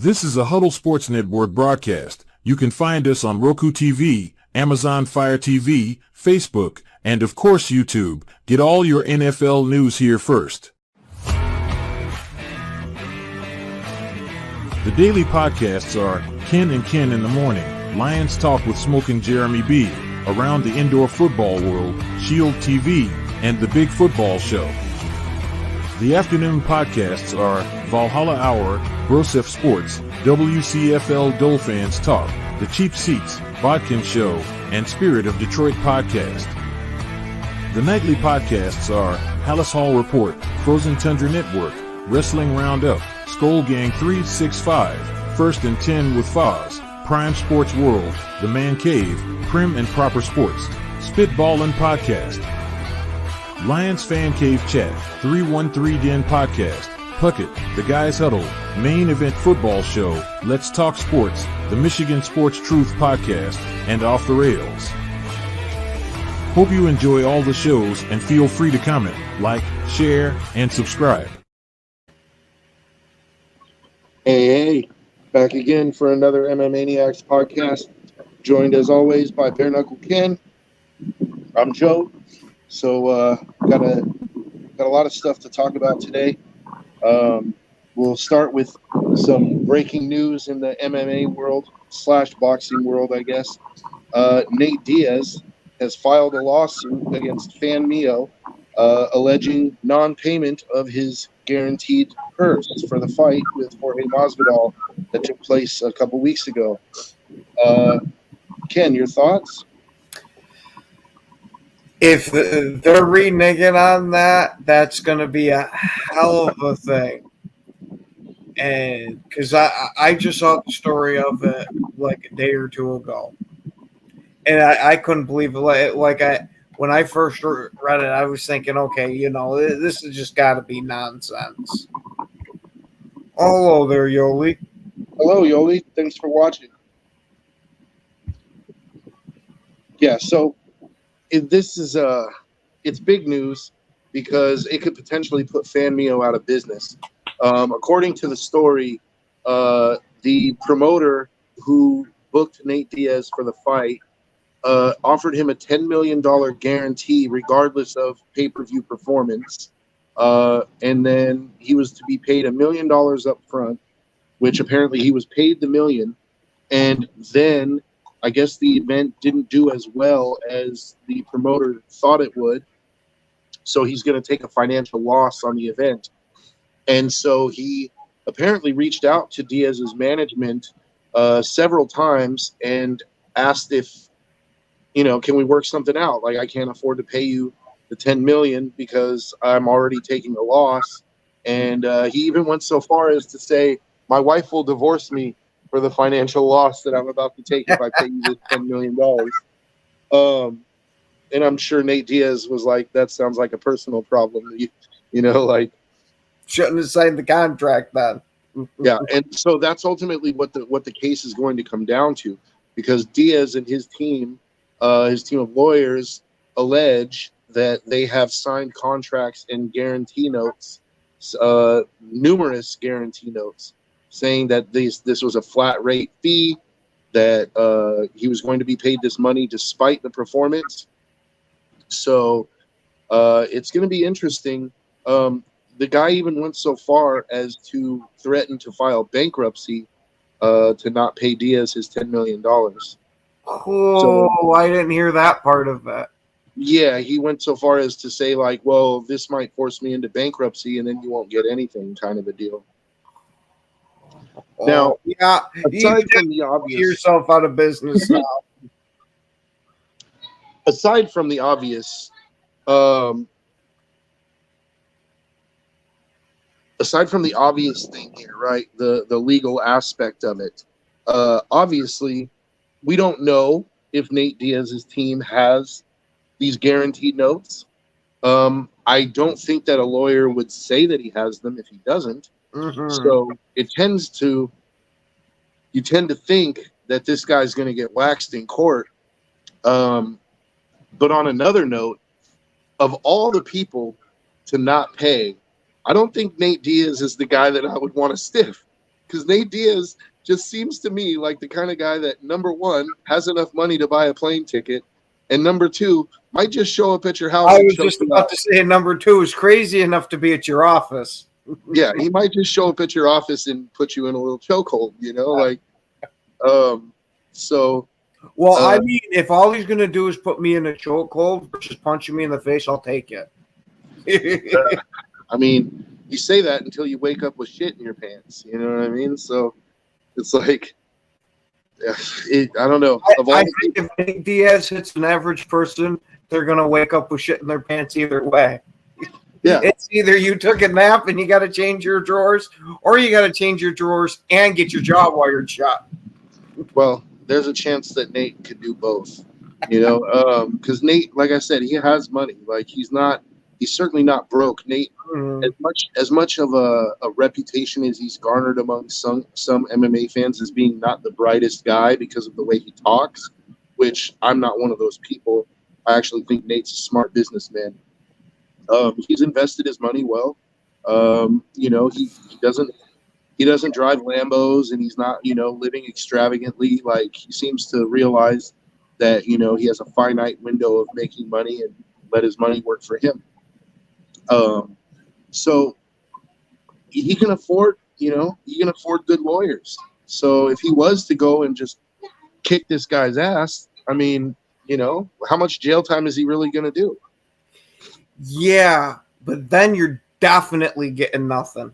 This is a Huddle Sports Network broadcast. You can find us on Roku TV, Amazon Fire TV, Facebook, and of course YouTube. Get all your NFL news here first. The daily podcasts are Ken and Ken in the Morning, Lions Talk with Smoking Jeremy B, Around the Indoor Football World, Shield TV, and The Big Football Show. The afternoon podcasts are Valhalla Hour, Brosef Sports, WCFL Dolphins Talk, The Cheap Seats, Bodkin Show, and Spirit of Detroit Podcast. The nightly podcasts are Hallis Hall Report, Frozen Tundra Network, Wrestling Roundup, Skull Gang 365, First and 10 with Foz, Prime Sports World, The Man Cave, Prim and Proper Sports, Spitballin' Podcast, Lions Fan Cave Chat, 313 Den Podcast, Puckett, The Guys Huddle, Main Event Football Show, Let's Talk Sports, the Michigan Sports Truth Podcast, and Off the Rails. Hope you enjoy all the shows and feel free to comment, like, share, and subscribe. Hey, back again for another MMAniacs podcast, joined as always by Bare Knuckle Ken. I'm Joe. So got a lot of stuff to talk about today. We'll start with some breaking news in the MMA world / boxing world, I guess. Nate Diaz has filed a lawsuit against Fan Mio, alleging non-payment of his guaranteed purse for the fight with Jorge Masvidal that took place a couple weeks ago. Ken, your thoughts? If they're reneging on that, that's going to be a hell of a thing. And because I just saw the story of it like a day or two ago, and I couldn't believe it. When I first read it, I was thinking, okay, this has just got to be nonsense. Hello there, Yoli. Hello, Yoli. Thanks for watching. Yeah, so this is it's big news because it could potentially put Fan Mio out of business. According to the story, the promoter who booked Nate Diaz for the fight offered him a $10 million guarantee regardless of pay-per-view performance. And then he was to be paid $1 million up front, which apparently he was paid the $1 million. And then I guess the event didn't do as well as the promoter thought it would. So he's going to take a financial loss on the event. And so he apparently reached out to Diaz's management several times and asked if, can we work something out? Like, I can't afford to pay you the $10 million because I'm already taking a loss. And he even went so far as to say, my wife will divorce me for the financial loss that I'm about to take if I pay you this $10 million. And I'm sure Nate Diaz was like, that sounds like a personal problem. Shouldn't have signed the contract then. Yeah, and so that's ultimately what the case is going to come down to, because Diaz and his team of lawyers, allege that they have signed contracts and guarantee notes, numerous guarantee notes, saying that this was a flat rate fee, that he was going to be paid this money despite the performance. So it's going to be interesting. The guy even went so far as to threaten to file bankruptcy to not pay Diaz his $10 million. Oh, I didn't hear that part of that. Yeah, he went so far as to say, like, well, this might force me into bankruptcy and then you won't get anything, kind of a deal. Now, yeah, aside from the obvious, yourself out of business now. Aside from the obvious, thing here, right? The legal aspect of it. Obviously, we don't know if Nate Diaz's team has these guaranteed notes. I don't think that a lawyer would say that he has them if he doesn't. Mm-hmm. So you tend to think that this guy's going to get waxed in court. But on another note, of all the people to not pay, I don't think Nate Diaz is the guy that I would want to stiff. because Nate Diaz just seems to me like the kind of guy that, number one, has enough money to buy a plane ticket, and number two, might just show up at your house. I was just about to say number 2 is crazy enough to be at your office. Yeah, he might just show up at your office and put you in a little chokehold, so. Well, I mean, if all he's going to do is put me in a chokehold versus punching me in the face, I'll take it. I mean, you say that until you wake up with shit in your pants. You know what I mean? So it's like, I don't know. I think if Nate Diaz hits an average person, they're going to wake up with shit in their pants either way. Yeah. It's either you took a nap and you got to change your drawers, or you got to change your drawers and get your jaw wired shut. Well, there's a chance that Nate could do both, because Nate, like I said, he has money. Like he's certainly not broke. Nate, as much of a reputation as he's garnered among some MMA fans as being not the brightest guy because of the way he talks, which I'm not one of those people. I actually think Nate's a smart businessman. He's invested his money well. He doesn't drive Lambos, and he's not, living extravagantly. Like he seems to realize that, he has a finite window of making money and let his money work for him. So he can afford, good lawyers. So if he was to go and just kick this guy's ass, I mean, how much jail time is he really going to do? Yeah, but then you're definitely getting nothing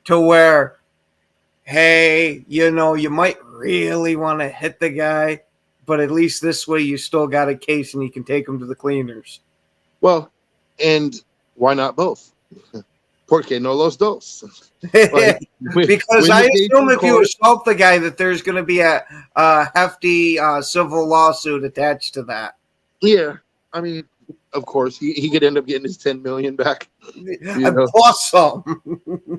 to where, hey, you might really want to hit the guy, but at least this way you still got a case and you can take him to the cleaners. Well, and why not both? Porque no los dos? Because I assume if you assault the guy that there's going to be a hefty civil lawsuit attached to that. Yeah, I mean, of course, he could end up getting his $10 million back. Plus some.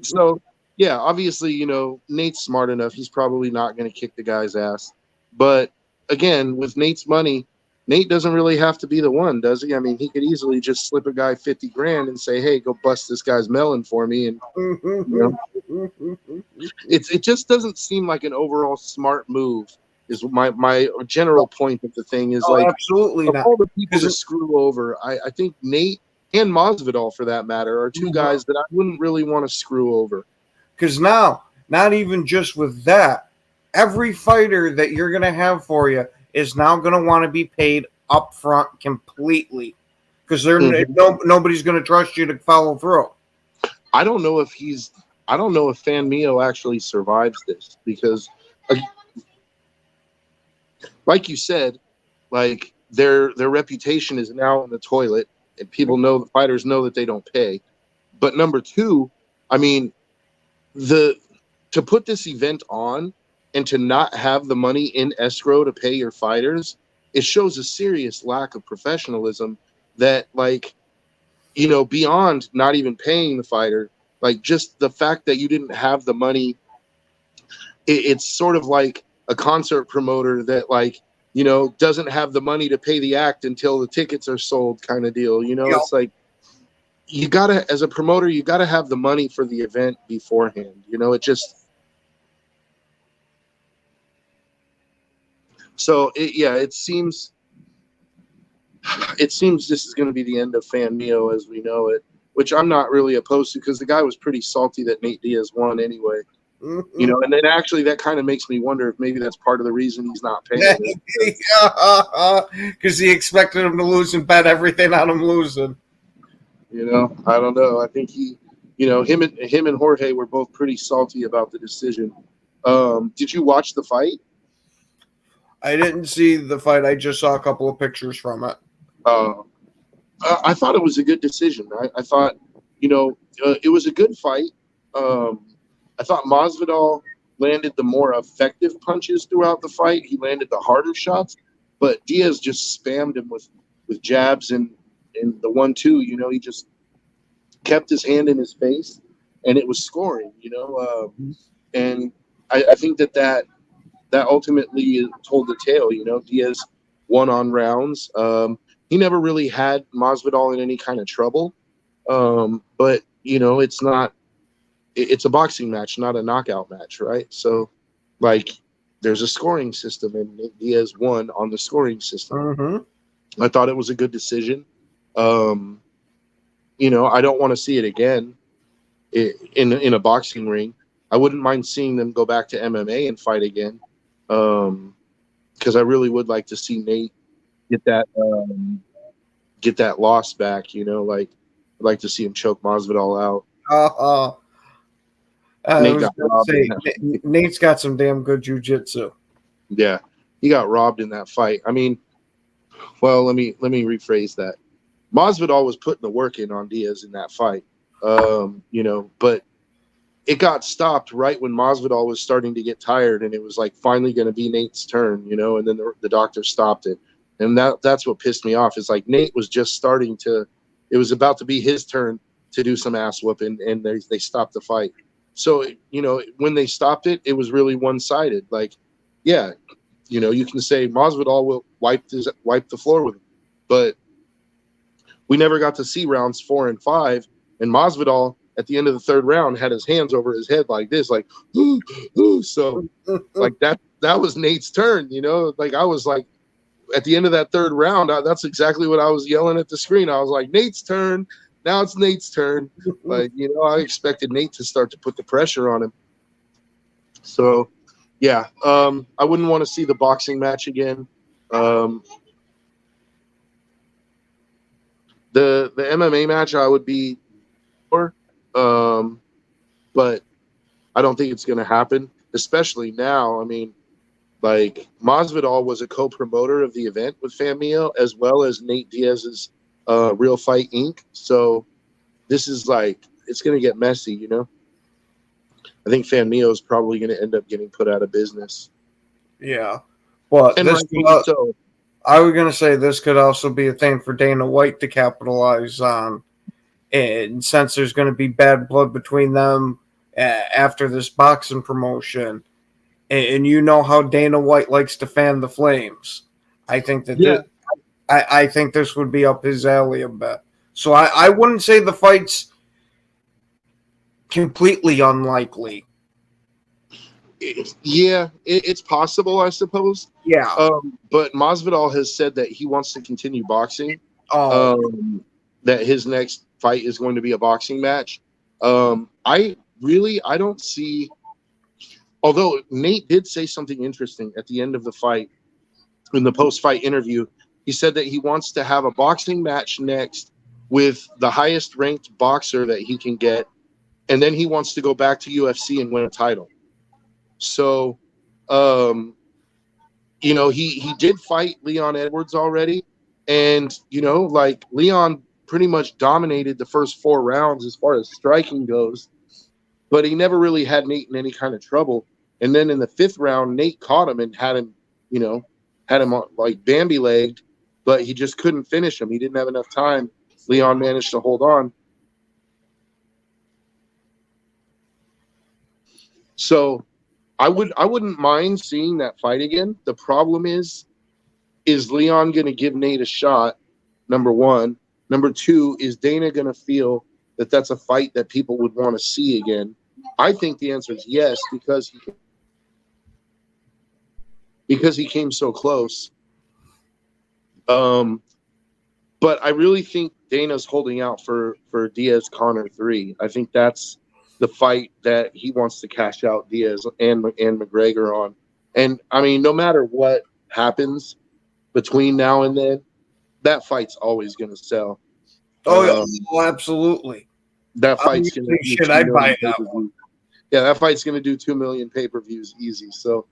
So, yeah, obviously, Nate's smart enough. He's probably not going to kick the guy's ass. But again, with Nate's money, Nate doesn't really have to be the one, does he? I mean, he could easily just slip a guy $50,000 and say, "Hey, go bust this guy's melon for me." And it just doesn't seem like an overall smart move. Is my general point of the thing is absolutely not. All the people to screw over. I think Nate and Masvidal, for that matter, are two guys that I wouldn't really want to screw over. Because now, not even just with that, every fighter that you're going to have for you is now going to want to be paid up front completely because nobody's going to trust you to follow through. I don't know if Fan Mio actually survives this because, like you said, like their reputation is now in the toilet, and the fighters know that they don't pay. But number two, I mean, to put this event on and to not have the money in escrow to pay your fighters, it shows a serious lack of professionalism that, beyond not even paying the fighter, like just the fact that you didn't have the money, it's sort of like a concert promoter that doesn't have the money to pay the act until the tickets are sold kind of deal. It's like, you gotta, as a promoter, you gotta have the money for the event beforehand. It just, so it seems this is going to be the end of Fan Mio as we know it, which I'm not really opposed to because the guy was pretty salty that Nate Diaz won anyway. And then actually that kind of makes me wonder if maybe that's part of the reason he's not paying. Because he expected him to lose and bet everything on him losing. I don't know. I think him and Jorge were both pretty salty about the decision. Did you watch the fight? I didn't see the fight. I just saw a couple of pictures from it. I thought it was a good decision. I thought, it was a good fight. I thought Masvidal landed the more effective punches throughout the fight. He landed the harder shots, but Diaz just spammed him with jabs and the 1-2. He just kept his hand in his face, and it was scoring. And I think that ultimately told the tale. Diaz won on rounds. He never really had Masvidal in any kind of trouble. But it's not it's a boxing match, not a knockout match, right? So, like, there's a scoring system, and Nate Diaz won on the scoring system. Mm-hmm. I thought it was a good decision. You know, I don't want to see it again in a boxing ring. I wouldn't mind seeing them go back to MMA and fight again, because I really would like to see Nate get that loss back. You know, like I'd like to see him choke Masvidal out. I Nate was got going to robbed in say, that. Nate's got some damn good jujitsu. Yeah, he got robbed in that fight. I mean, well, let me rephrase that. Masvidal was putting the work in on Diaz in that fight, you know, but it got stopped right when Masvidal was starting to get tired, and it was like finally going to be Nate's turn, you know, and then the doctor stopped it, and that's what pissed me off. Is like Nate was just starting to, it was about to be his turn to do some ass whooping, and they stopped the fight. So you know, when they stopped it, it was really one sided. Like, yeah, you know, you can say Masvidal will wipe the floor with him, but we never got to see rounds 4 and 5. And Masvidal at the end of the third round had his hands over his head like this, like, ooh, ooh. So like that was Nate's turn, you know. Like I was like, at the end of that third round, that's exactly what I was yelling at the screen. I was like, Nate's turn. Now it's Nate's turn. Like, you know, I expected Nate to start to put the pressure on him. So yeah, I wouldn't want to see the boxing match again. The MMA match I would be for, but I don't think it's going to happen, especially now. I mean, like Masvidal was a co-promoter of the event with Famio, as well as Nate Diaz's Real Fight Inc. So this is like, it's going to get messy, you know. I think Famio is probably going to end up getting put out of business. Yeah, but And this rightfully so. I was going to say this could also be a thing for Dana White to capitalize on. And since there's going to be bad blood between them after this boxing promotion, and you know how Dana White likes to fan the flames, I think that Yeah. I think this would be up his alley a bit. So I wouldn't say the fight's completely unlikely. Yeah, it's possible, I suppose. Yeah. But Masvidal has said that he wants to continue boxing. Oh. That his next fight is going to be a boxing match. I don't see. Although Nate did say something interesting at the end of the fight in the post-fight interview, he said that he wants to have a boxing match next with the highest ranked boxer that he can get, and then he wants to go back to UFC and win a title. So, you know, he did fight Leon Edwards already, and you know, like Leon pretty much dominated the first 4 rounds as far as striking goes, but he never really had Nate in any kind of trouble. And then in the 5th round, Nate caught him and had him, you know, like Bambi legged, but he just couldn't finish him. He didn't have enough time. Leon managed to hold on. So I wouldn't mind seeing that fight again. The problem is Leon going to give Nate a shot? Number one. Number two, is Dana going to feel that that's a fight that people would want to see again? I think the answer is yes, because he came so close. But I really think Dana's holding out for Diaz Conor 3. I think that's the fight that he wants to cash out Diaz and McGregor on. And I mean, no matter what happens between now and then, that fight's always going to sell. Oh, absolutely. That fight's going to do should I buy that one? Yeah, that fight's going to do 2 million pay-per-views easy. So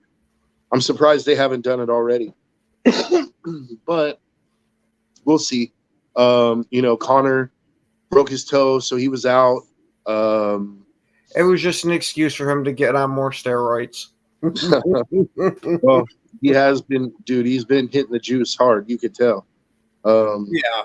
I'm surprised they haven't done it already. But we'll see. You know, Conor broke his toe, so he was out. It was just an excuse for him to get on more steroids. Well, he has been, dude. He's been hitting the juice hard. You could tell. Yeah.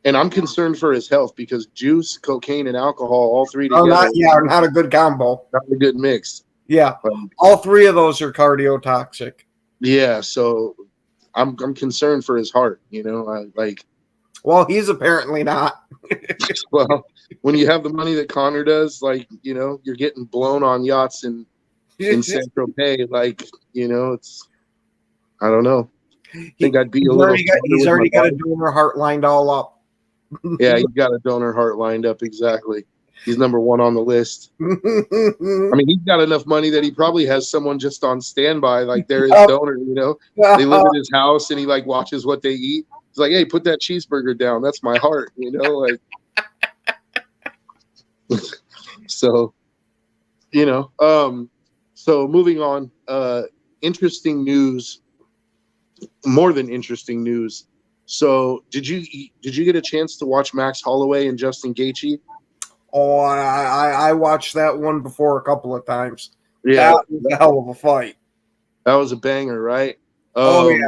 And I'm concerned for his health because juice, cocaine, and alcohol, all three together, not a good combo. Not a good mix. Yeah, all 3 of those are cardiotoxic. Yeah, so I'm concerned for his heart. You know, like Well, he's apparently not. Well, when you have the money that Connor does, like, you know, you're getting blown on yachts in Saint Tropez, like, you know, it's, I don't know. I think I'd be a little smarter He's with already my got a life. donor heart lined all up. Yeah, he's got a donor heart lined up, exactly. He's number one on the list. I mean, he's got enough money that he probably has someone just on standby, like they're his donor, you know. They live at his house and he like watches what they eat. He's like, hey, put that cheeseburger down. That's my heart, you know, like so, you know. So moving on, interesting news, more than interesting news. So did you get a chance to watch Max Holloway and Justin Gaethje? Oh, I watched that one before a couple of times. Yeah, That was a hell of a fight. that was a banger, right? Oh, yeah.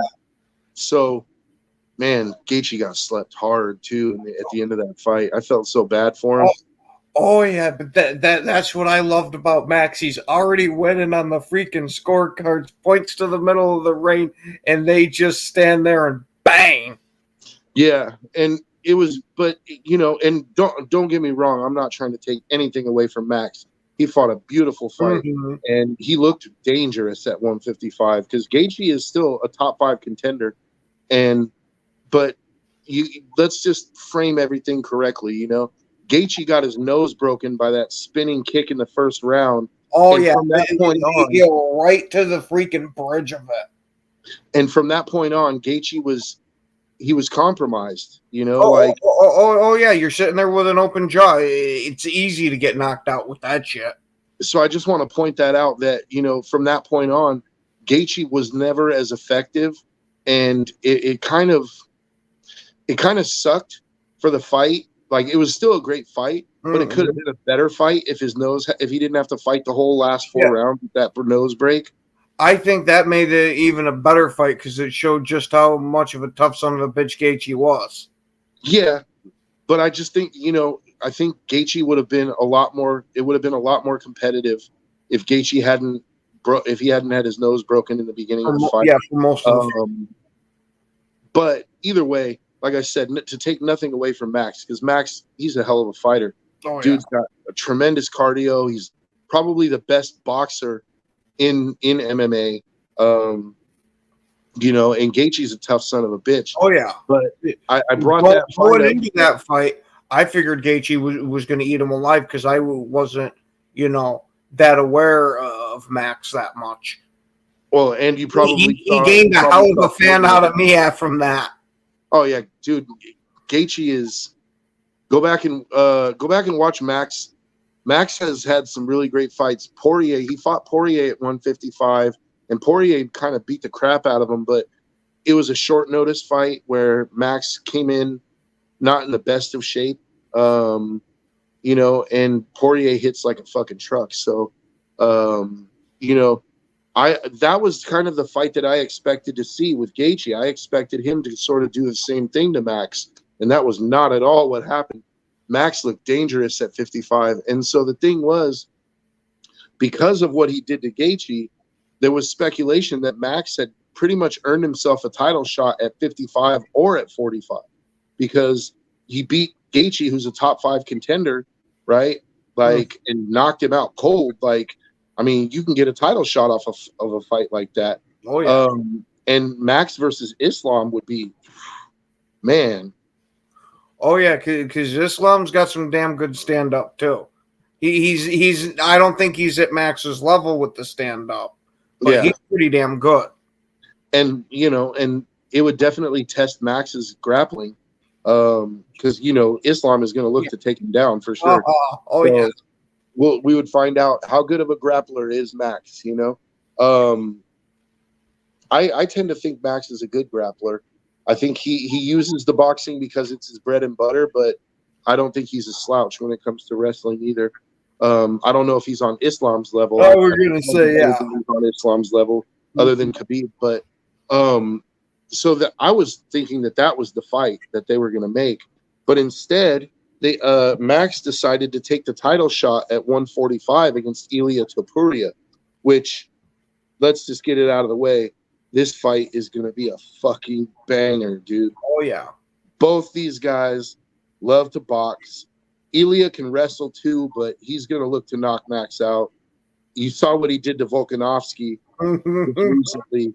So, man, Gaethje got slept hard too at the end of that fight. I felt so bad for him. Oh yeah, but that's what I loved about Max. He's already winning on the freaking scorecards, points to the middle of the ring, and they just stand there and bang. Yeah, and it was, but you know, and don't get me wrong, I'm not trying to take anything away from Max. He fought a beautiful fight, and he looked dangerous at 155 because Gaethje is still a top 5 contender, but let's just frame everything correctly. You know, Gaethje got his nose broken by that spinning kick in the first round. Oh and yeah, from that point on, right to the freaking bridge of it. And from that point on, Gaethje was compromised. You know, oh yeah, you're sitting there with an open jaw. It's easy to get knocked out with that shit. So I just want to point that out that, you know, from that point on, Gaethje was never as effective, and it kind of sucked for the fight. Like, it was still a great fight, but it could have been a better fight if if he didn't have to fight the whole last 4 rounds with that nose break. I think that made it even a better fight because it showed just how much of a tough son of a bitch Gaethje was. Yeah, but I just think, you know, I think Gaethje would have been a lot more. It would have been a lot more competitive if Gaethje hadn't had his nose broken in the beginning of the fight. Yeah, for most of the fight. But either way, like I said, to take nothing away from Max, because Max, he's a hell of a fighter. Dude's got a tremendous cardio. He's probably the best boxer in MMA. You know, and Gaethje's a tough son of a bitch. Oh yeah, but I brought that fight into that fight. I figured Gaethje was going to eat him alive because I wasn't, you know, that aware of Max that much. Well, and you probably he gained a hell of a fan out of me from that. Oh yeah, dude, Gaethje is. Go back and watch Max. Max has had some really great fights. He fought Poirier at 155, and Poirier kind of beat the crap out of him, but it was a short notice fight where Max came in not in the best of shape, you know, and Poirier hits like a fucking truck. So, you know, that was kind of the fight that I expected to see with Gaethje. I expected him to sort of do the same thing to Max, and that was not at all what happened. Max looked dangerous at 55, and so the thing was, because of what he did to Gaethje, there was speculation that Max had pretty much earned himself a title shot at 55 or at 45, because he beat Gaethje, who's a top 5 contender, right? Like, and knocked him out cold. Like, I mean, you can get a title shot off of a fight like that. Oh yeah. And Max versus Islam would be, man. Oh yeah, because Islam's got some damn good stand up too. He's I don't think he's at Max's level with the stand up, but he's pretty damn good. And you know, and it would definitely test Max's grappling, because you know Islam is going to look to take him down for sure. Yeah. We would find out how good of a grappler is Max. You know, I tend to think Max is a good grappler. I think he uses the boxing because it's his bread and butter, but I don't think he's a slouch when it comes to wrestling either. I don't know if he's on Islam's level. Oh, we're gonna say he's on Islam's level, other than Khabib. But so that I was thinking that was the fight that they were gonna make, but instead Max decided to take the title shot at 145 against Ilia Topuria, which, let's just get it out of the way. This fight is going to be a fucking banger, dude. Oh, yeah. Both these guys love to box. Ilya can wrestle too, but he's going to look to knock Max out. You saw what he did to Volkanovski just recently,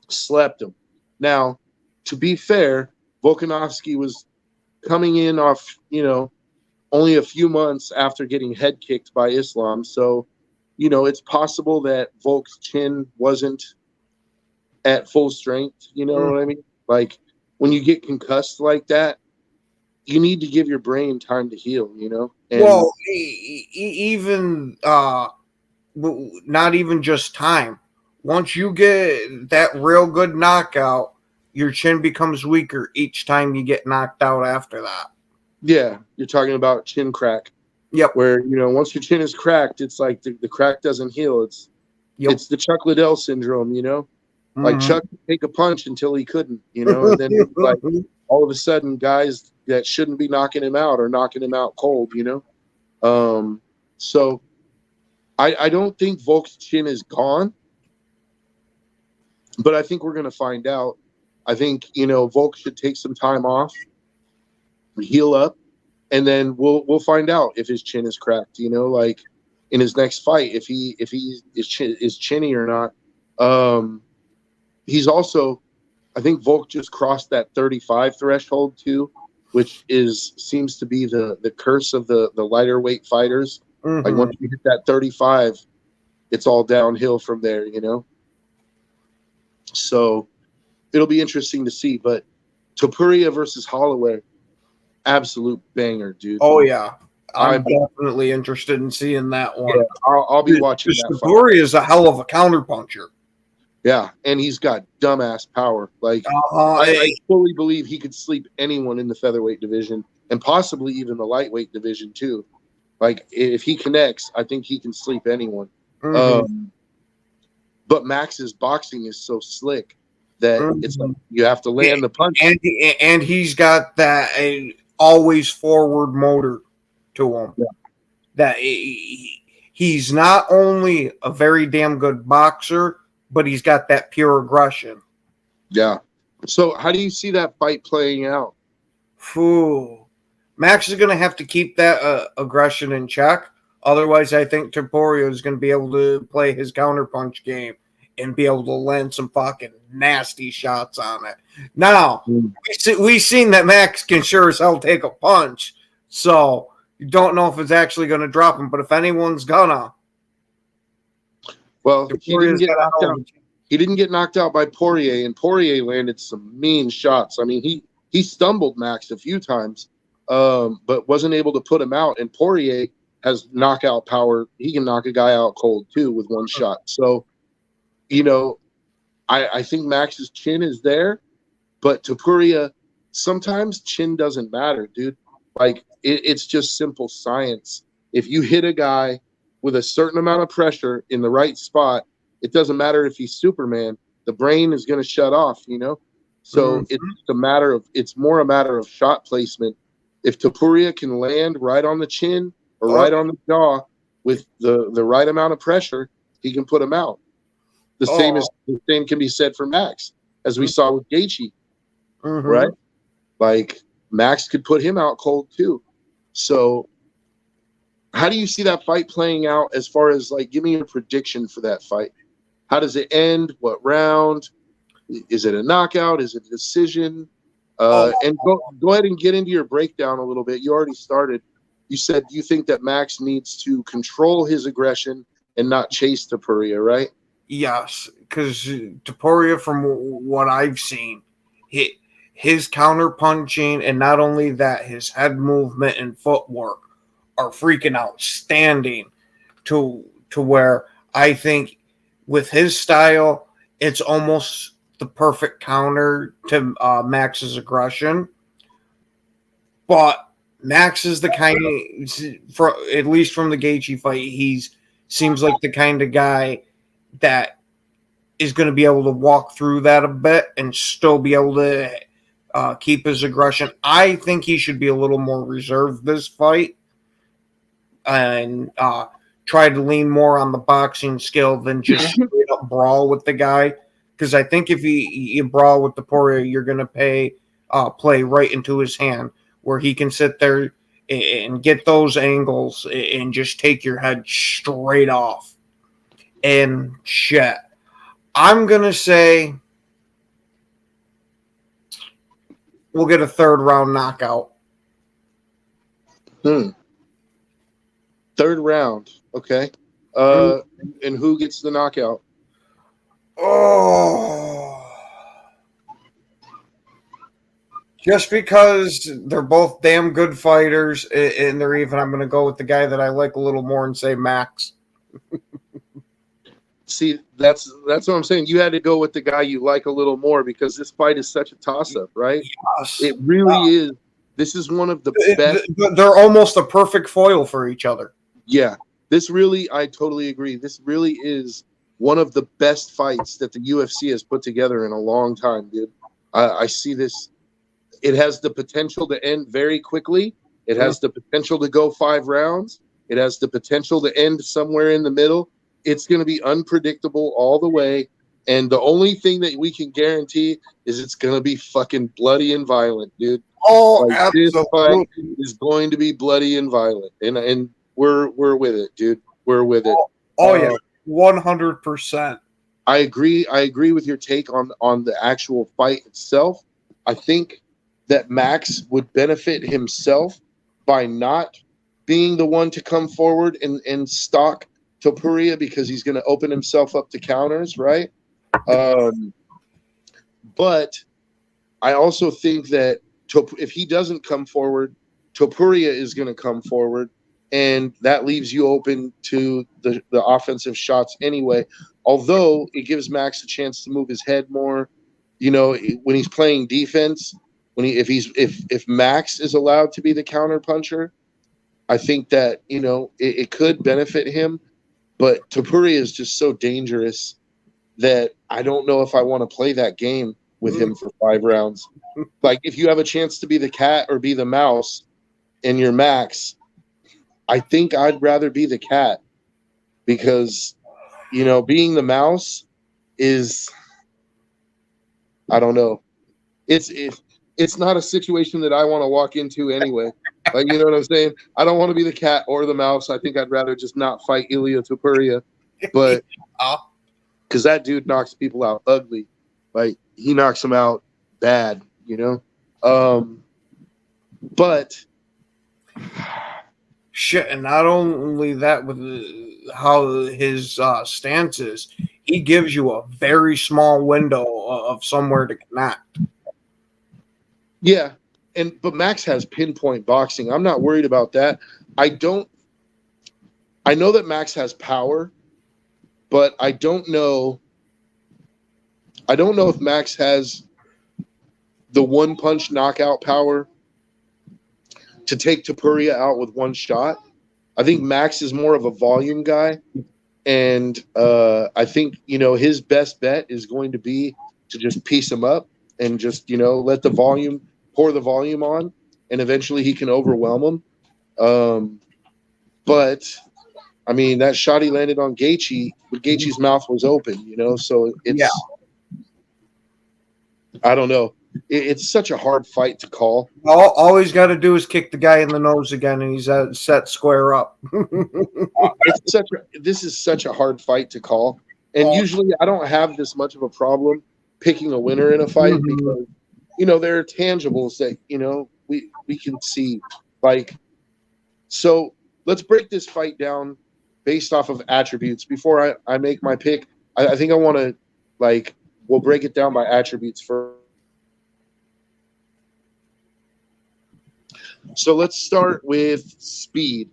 slept him. Now, to be fair, Volkanovski was coming in off, only a few months after getting head kicked by Islam. So, it's possible that Volk's chin wasn't at full strength. You know what I mean? Like, when you get concussed like that, you need to give your brain time to heal, And, well, even not even just time. Once you get that real good knockout, your chin becomes weaker each time you get knocked out after that. yeah, you're talking about chin crack. Yep. Where, once your chin is cracked, it's like the crack doesn't heal. It's the Chuck Liddell syndrome, Like Chuck could take a punch until he couldn't, and then like all of a sudden guys that shouldn't be knocking him out are knocking him out cold, So I don't think Volk's chin is gone, but I think we're going to find out. I think, Volk should take some time off, heal up, and then we'll find out if his chin is cracked, like in his next fight, if he is chinny or not. He's also, I think Volk just crossed that 35 threshold too, which seems to be the curse of the lighter weight fighters. Like once you hit that 35, it's all downhill from there, So it'll be interesting to see. But Topuria versus Holloway, absolute banger, dude. Oh yeah, I'm definitely interested in seeing that one. Yeah, I'll be watching that. Topuria is a hell of a counterpuncher. Yeah, and he's got dumbass power. Like I fully believe he could sleep anyone in the featherweight division and possibly even the lightweight division too. Like if he connects, I think he can sleep anyone. But Max's boxing is so slick that it's like you have to land the punch. And he's got that always forward motor to him. Yeah. That he's not only a very damn good boxer, but he's got that pure aggression. Yeah. So how do you see that fight playing out? Max is going to have to keep that aggression in check. Otherwise, I think Topuria is going to be able to play his counterpunch game and be able to land some fucking nasty shots on it. Now, we've seen that Max can sure as hell take a punch, so you don't know if it's actually going to drop him, but if anyone's gonna... Well, he didn't get knocked out by Poirier, and Poirier landed some mean shots. I mean, he stumbled Max a few times, but wasn't able to put him out. And Poirier has knockout power. He can knock a guy out cold, too, with one shot. So, I think Max's chin is there, but Topuria, sometimes chin doesn't matter, dude. Like, it's just simple science. If you hit a guy with a certain amount of pressure in the right spot, it doesn't matter if he's Superman. The brain is going to shut off, So it's more a matter of shot placement. If Topuria can land right on the chin or right on the jaw with the right amount of pressure, he can put him out. The same can be said for Max, as we saw with Gaethje, right? Like Max could put him out cold too. So how do you see that fight playing out as far as like, give me a prediction for that fight? How does it end? What round? Is it a knockout? Is it a decision? And go ahead and get into your breakdown a little bit. You already started. You said you think that Max needs to control his aggression and not chase Topuria, right? Yes, because Topuria, from what I've seen, his counterpunching, and not only that, his head movement and footwork are freaking outstanding to where I think with his style, it's almost the perfect counter to Max's aggression. But Max is the kind of, at least from the Gaethje fight, seems like the kind of guy that is going to be able to walk through that a bit and still be able to keep his aggression. I think he should be a little more reserved this fight and try to lean more on the boxing skill than just straight up brawl with the guy. Because I think if you brawl with Topuria, you're going to pay play right into his hand, where he can sit there and get those angles and just take your head straight off. And shit, I'm gonna say we'll get a third round knockout. Third round. Okay. And who gets the knockout? Oh, just because they're both damn good fighters, and they're even. I'm going to go with the guy that I like a little more and say Max. See, that's what I'm saying. You had to go with the guy you like a little more because this fight is such a toss-up, right? Yes. It really is. This is one of the best. They're almost a perfect foil for each other. Yeah, I totally agree. This really is one of the best fights that the UFC has put together in a long time, dude. I see this. It has the potential to end very quickly. It has the potential to go 5 rounds. It has the potential to end somewhere in the middle. It's going to be unpredictable all the way. And the only thing that we can guarantee is it's going to be fucking bloody and violent, dude. Oh, like, absolutely. This fight is going to be bloody and violent. And we're with it, dude. We're with it. Oh yeah, 100%. I agree with your take on the actual fight itself. I think that Max would benefit himself by not being the one to come forward and stalk Topuria because he's going to open himself up to counters, right? But I also think that if he doesn't come forward, Topuria is going to come forward, and that leaves you open to the offensive shots anyway. Although it gives Max a chance to move his head more, when he's playing defense. If Max is allowed to be the counter puncher, I think that it could benefit him. But Topuria is just so dangerous that I don't know if I want to play that game with him for 5 rounds. Like, if you have a chance to be the cat or be the mouse and you're Max, I think I'd rather be the cat because, being the mouse is, I don't know. It's not a situation that I want to walk into anyway. Like, you know what I'm saying? I don't want to be the cat or the mouse. I think I'd rather just not fight Ilia Topuria. But because that dude knocks people out ugly. Like, he knocks them out bad, But shit, and not only that, with how his stance is, he gives you a very small window of somewhere to connect. Yeah, but Max has pinpoint boxing. I'm not worried about that. I know that Max has power, but I don't know if Max has the one punch knockout power to take Topuria out with one shot. I think Max is more of a volume guy, and I think his best bet is going to be to just piece him up and just let pour the volume on, and eventually he can overwhelm him. But I mean, that shot he landed on Gaethje, but Gaethje's mouth was open, so it's I don't know. It's such a hard fight to call. All he's got to do is kick the guy in the nose again, and he's set square up. This is such a hard fight to call, and usually I don't have this much of a problem picking a winner in a fight because there are tangibles that we can see. Like, so let's break this fight down based off of attributes. Before I make my pick, I think I want to we'll break it down by attributes first. So let's start with speed.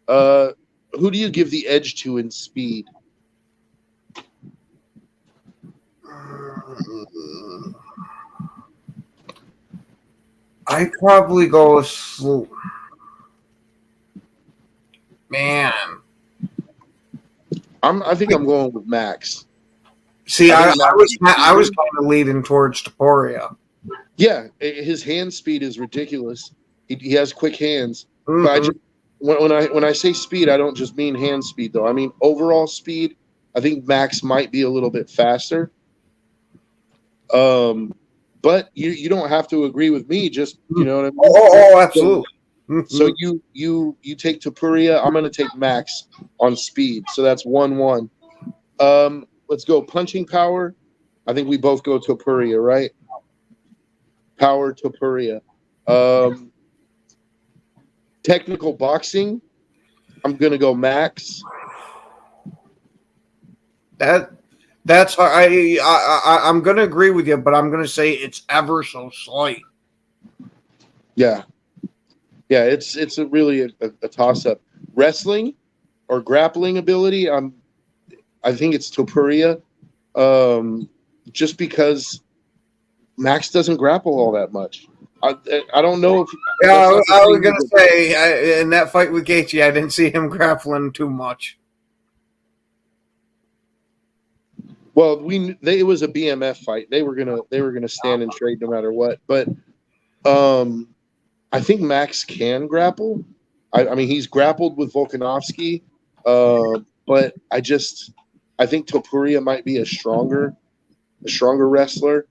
Who do you give the edge to in speed? I'd probably go with slow. Man. I think I'm going with Max. See, I was kind of leading towards Topuria. Yeah, his hand speed is ridiculous. He has quick hands. But when I say speed, I don't just mean hand speed, though. I mean overall speed. I think Max might be a little bit faster. but you don't have to agree with me. Just you know what I mean. Oh, absolutely. So you take Topuria. I'm going to take Max on speed. So that's 1-1. Let's go punching power. I think we both go Topuria, right? Power Topuria. Technical boxing. I'm going to go Max. That's I'm going to agree with you, but I'm going to say it's ever so slight. Yeah, it's a really a toss up. Wrestling or grappling ability. I think it's Topuria. Just because Max doesn't grapple all that much. I don't know if. Yeah, I was going to say in that fight with Gaethje, I didn't see him grappling too much. Well, it was a BMF fight. They were gonna stand and trade no matter what. But I think Max can grapple. I mean, he's grappled with Volkanovski, but I think Topuria might be a stronger wrestler.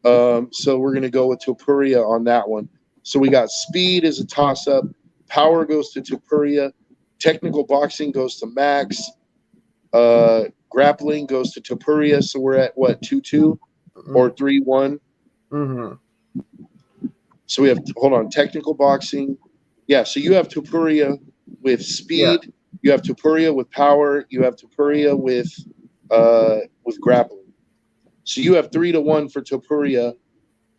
So we're gonna go with Topuria on that one. So we got speed as a toss up, power goes to Topuria, technical boxing goes to Max, grappling goes to Topuria. So we're at what 2-2 or 3-1. Mm-hmm. So we have technical boxing. Yeah, so you have Topuria with speed, you have Topuria with power, you have Topuria with grappling. So you have 3-1 for Topuria,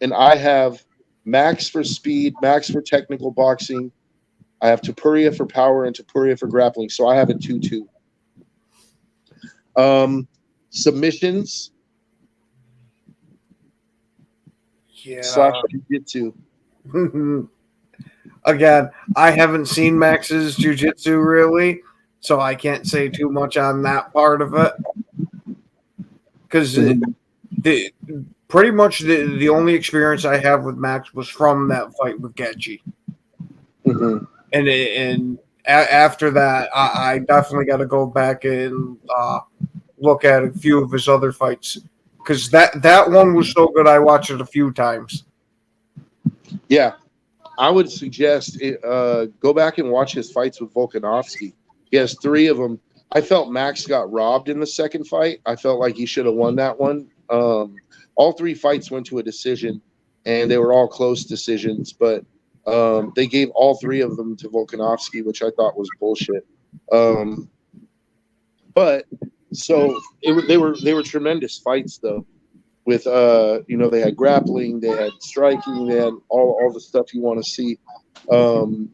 and I have Max for speed, Max for technical boxing. I have Topuria for power and Topuria for grappling. So I have a 2-2. Submissions. Yeah. / jiu-jitsu. Again, I haven't seen Max's jiu-jitsu really, so I can't say too much on that part of it. Because pretty much the only experience I have with Max was from that fight with Gaethje. Mm-hmm. And after that, I definitely got to go back and look at a few of his other fights. Because that one was so good, I watched it a few times. Yeah. I would suggest go back and watch his fights with Volkanovski. He has 3 of them. I felt Max got robbed in the second fight. I felt like he should have won that one. All 3 fights went to a decision, and they were all close decisions. But they gave all 3 of them to Volkanovski, which I thought was bullshit. But so they were tremendous fights though. With they had grappling, they had striking, they had all the stuff you want to see. I'm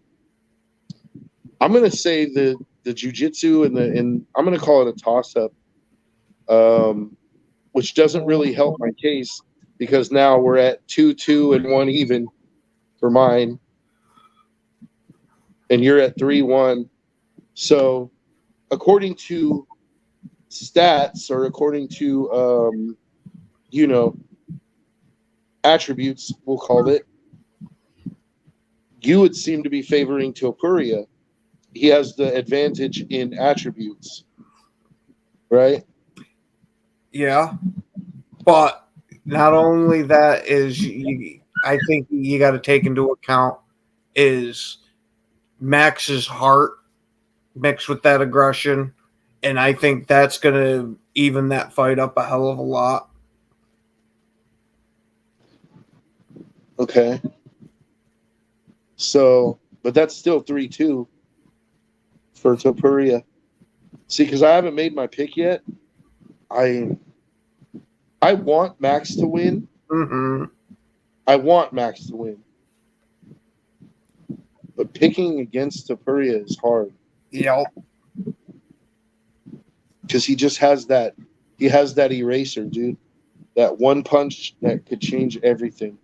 gonna say the jiu-jitsu and I'm gonna call it a toss-up, which doesn't really help my case because now we're at 2-2 and 1 even for mine, and you're at 3-1. So according to stats or according to attributes, we'll call it, you would seem to be favoring Topuria. He has the advantage in attributes, right? Yeah, but not only that is I think you got to take into account is Max's heart mixed with that aggression, and I think that's going to even that fight up a hell of a lot. Okay. So, but that's still 3-2 for Topuria. See, because I haven't made my pick yet. I want Max to win. Mm-hmm. I want Max to win. But picking against Topuria is hard. Yep. Because he just has that. He has that eraser, dude. That one punch that could change everything.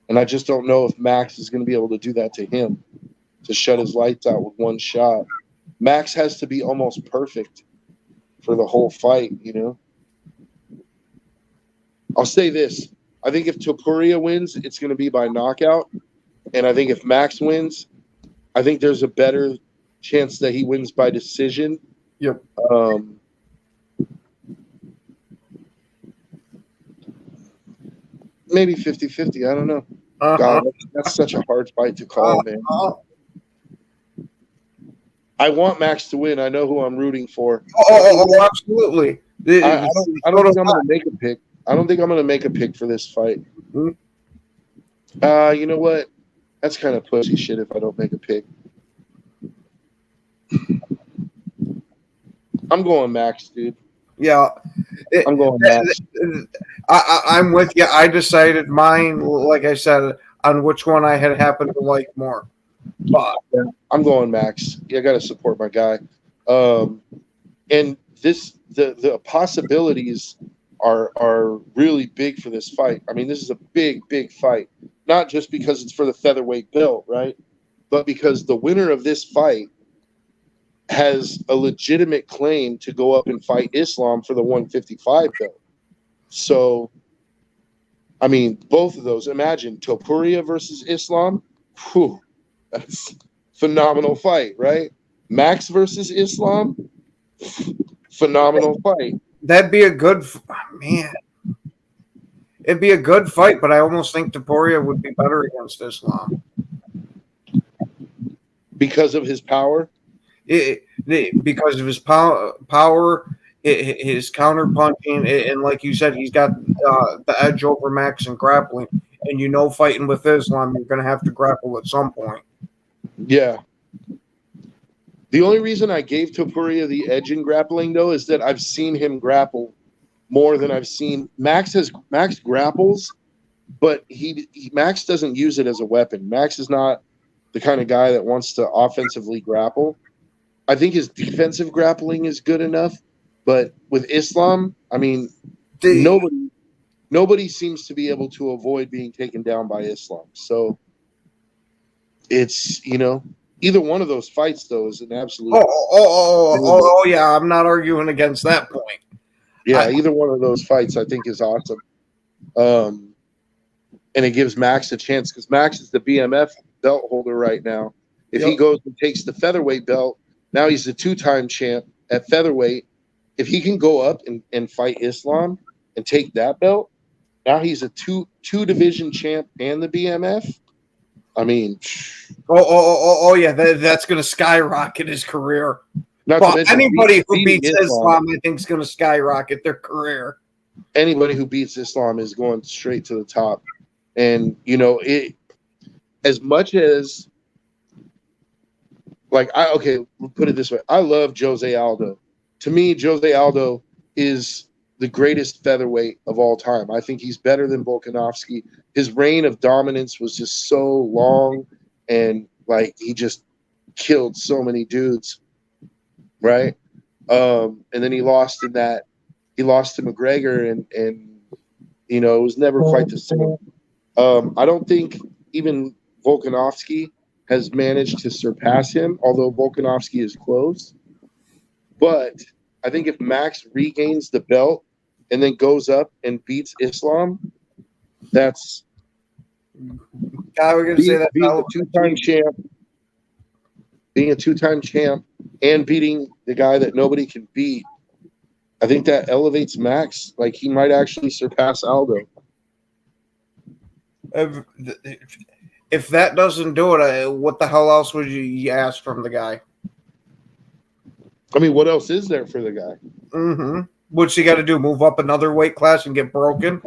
And I just don't know if Max is going to be able to do that to him, to shut his lights out with one shot. Max has to be almost perfect for the whole fight, I'll say this. I think if Topuria wins, it's going to be by knockout. And I think if Max wins, I think there's a better chance that he wins by decision. Yep. Maybe 50-50. I don't know. Uh-huh. God, that's such a hard fight to call, man. I want Max to win. I know who I'm rooting for. Absolutely. I don't think I'm going to make a pick. I don't think I'm going to make a pick for this fight. Hmm. You know what? That's kind of pussy shit if I don't make a pick. I'm going Max, dude. Yeah. I'm going Max. I'm with you. I decided mine, like I said, on which one I had happened to like more. But Yeah, I'm going Max. Yeah, I got to support my guy. And the possibilities are really big for this fight. I mean, this is a big fight. Not just because it's for the featherweight belt, right? But because the winner of this fight has a legitimate claim to go up and fight Islam for the 155 belt. So, I mean, both of those. Imagine Topuria versus Islam. Whew, that's a phenomenal fight, right? Max versus Islam. Phenomenal fight. that'd be a good man. It'd be a good fight, but I almost think Topuria would be better against Islam Because of his power. because of his power, his counter punching, and like you said, he's got the edge over Max in grappling. And fighting with Islam, you're going to have to grapple at some point. Yeah. The only reason I gave Topuria the edge in grappling, though, is that I've seen him grapple more than I've seen. Max grapples, but Max doesn't use it as a weapon. Max is not the kind of guy that wants to offensively grapple. I think his defensive grappling is good enough, but with Islam, I mean, nobody seems to be able to avoid being taken down by Islam. So it's, either one of those fights, though, is an absolute. Yeah, I'm not arguing against that point. Yeah, either one of those fights I think is awesome. And it gives Max a chance because Max is the BMF belt holder right now. If he goes and takes the featherweight belt, now he's the 2-time champ at featherweight. If he can go up and fight Islam and take that belt, now he's a two division champ and the BMF. I mean, yeah, that's going to skyrocket his career. Anybody who beats Islam, I think, is going to skyrocket their career. Anybody who beats Islam is going straight to the top. And, as much as, we'll put it this way. I love Jose Aldo. To me, Jose Aldo is the greatest featherweight of all time. I think he's better than Volkanovski. His reign of dominance was just so long, and he just killed so many dudes, right? And then he lost in that. He lost to McGregor, and it was never quite the same. I don't think even Volkanovski has managed to surpass him, although Volkanovski is close. But I think if Max regains the belt and then goes up and beats Islam, that's we're going to say that being a two-time champ and beating the guy that nobody can beat. I think that elevates Max. He might actually surpass Aldo. If that doesn't do it, what the hell else would you ask from the guy? I mean, what else is there for the guy? Mm-hmm. What's he got to do? Move up another weight class and get broken?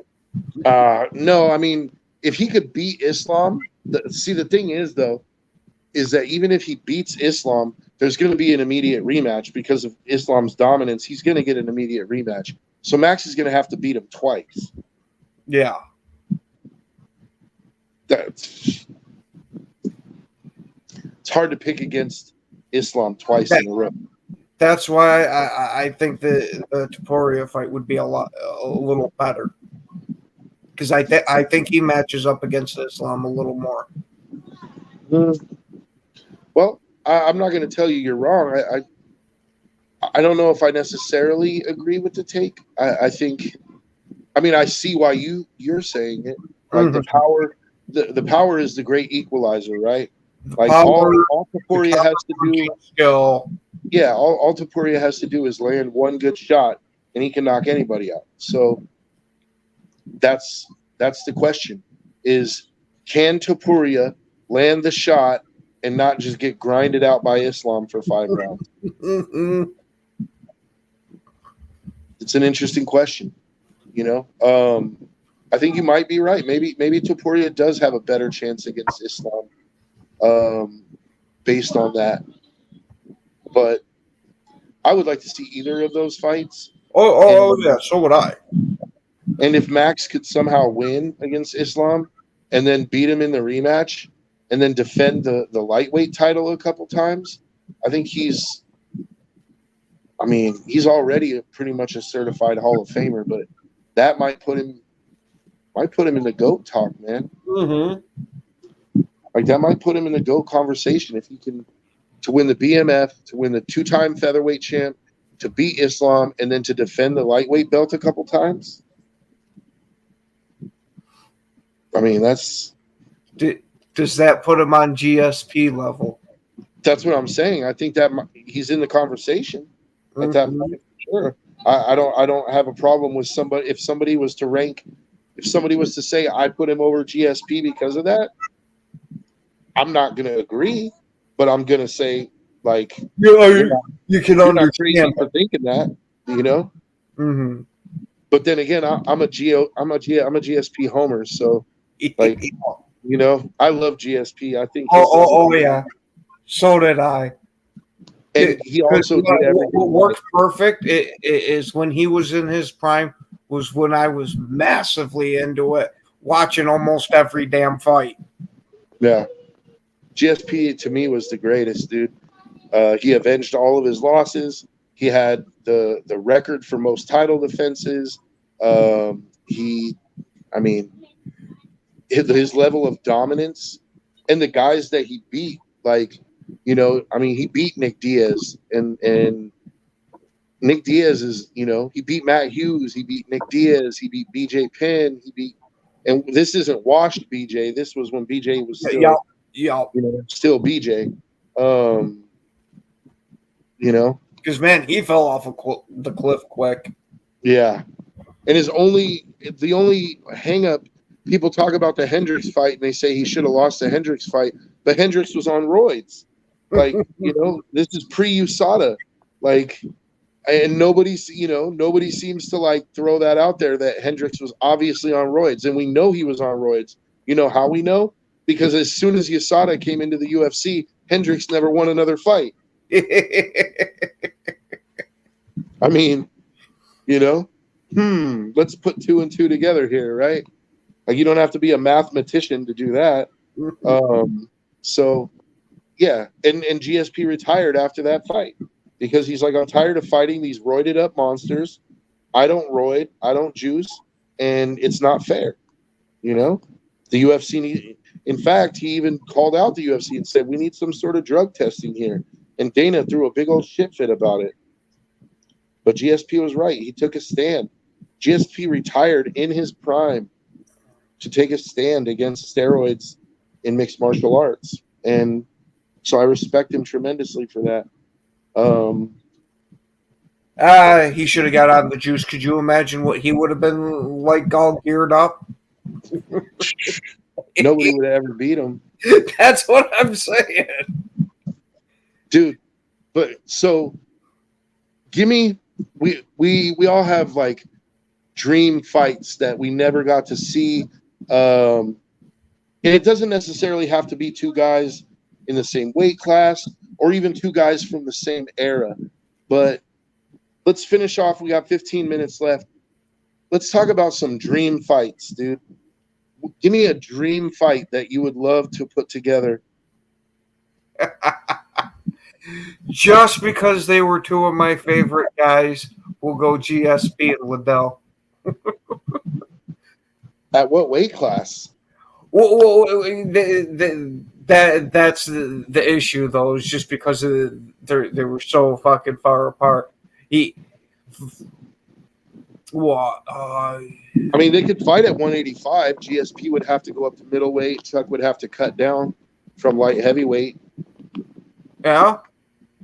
No, I mean, if he could beat Islam, the thing is, though, is that even if he beats Islam, there's going to be an immediate rematch because of Islam's dominance. He's going to get an immediate rematch. So Max is going to have to beat him twice. Yeah. It's hard to pick against Islam twice in a row. That's why I think the Topuria fight would be a little better, because I think he matches up against Islam a little more. Well, I'm not going to tell you you're wrong. I don't know if I necessarily agree with the take. I think, I see why you're saying it. Like the power. The power is the great equalizer, right? All Topuria has to do. Skill. Yeah, all Topuria has to do is land one good shot, and he can knock anybody out. So that's That's the question: is can Topuria land the shot and not just get grinded out by Islam for 5 rounds? It's an interesting question. I think you might be right. Maybe Topuria does have a better chance against Islam, based on that. But I would like to see either of those fights. Yeah, so would I. And if Max could somehow win against Islam and then beat him in the rematch and then defend the lightweight title a couple times, I think he's already pretty much a certified Hall of Famer, but that might put him in the GOAT talk, man. Mm-hmm. Like that might put him in the GOAT conversation if he can, to win the BMF, to win the 2-time featherweight champ, to beat Islam, and then to defend the lightweight belt a couple times. I mean, does that put him on GSP level? That's what I'm saying. I think that he's in the conversation at that point, for sure. I don't have a problem with somebody if somebody was to say I put him over GSP because of that. I'm not going to agree, but I'm going to say like you can understand for thinking that, Mm-hmm. But then again, I'm a GSP homer, so like I love GSP. I think yeah, so did I. And he also did everything. What worked perfect is when he was in his prime was when I was massively into it, watching almost every damn fight. Yeah. GSP to me was the greatest, dude. He avenged all of his losses. He had the record for most title defenses. His level of dominance and the guys that he beat, he beat Nick Diaz and Nick Diaz is, he beat Matt Hughes, he beat Nick Diaz, he beat BJ Penn, and this isn't washed BJ. This was when BJ was still, still BJ. Because man, he fell off the cliff quick. Yeah, and the only hang up, people talk about the Hendricks fight and they say he should have lost the Hendricks fight, but Hendricks was on roids. Like, this is pre-USADA. Like, and nobody seems to like throw that out there that Hendricks was obviously on roids, and we know he was on roids. You know how we know? Because as soon as USADA came into the UFC, Hendricks never won another fight. I mean, let's put 2 and 2 together here, right? Like, you don't have to be a mathematician to do that. So, yeah, and GSP retired after that fight because he's like, I'm tired of fighting these roided up monsters. I don't roid, I don't juice, and it's not fair. The UFC in fact, he even called out the UFC and said, we need some sort of drug testing here. And Dana threw a big old shit fit about it. But GSP was right. He took a stand. GSP retired in his prime to take a stand against steroids in mixed martial arts. And so I respect him tremendously for that. He should have got on the juice. Could you imagine what he would have been like all geared up? Nobody would have ever beat him. That's what I'm saying. Dude, but so give me we all have like dream fights that we never got to see. And it doesn't necessarily have to be 2 guys in the same weight class or even 2 guys from the same era. But let's finish off. We got 15 minutes left. Let's talk about some dream fights, dude. Give me a dream fight that you would love to put together. Just because they were 2 of my favorite guys, we'll go GSP and Liddell. At what weight class? Well, that's the issue, though. Is just because they were so fucking far apart. They could fight at 185. GSP would have to go up to middleweight. Chuck would have to cut down from light heavyweight. Yeah.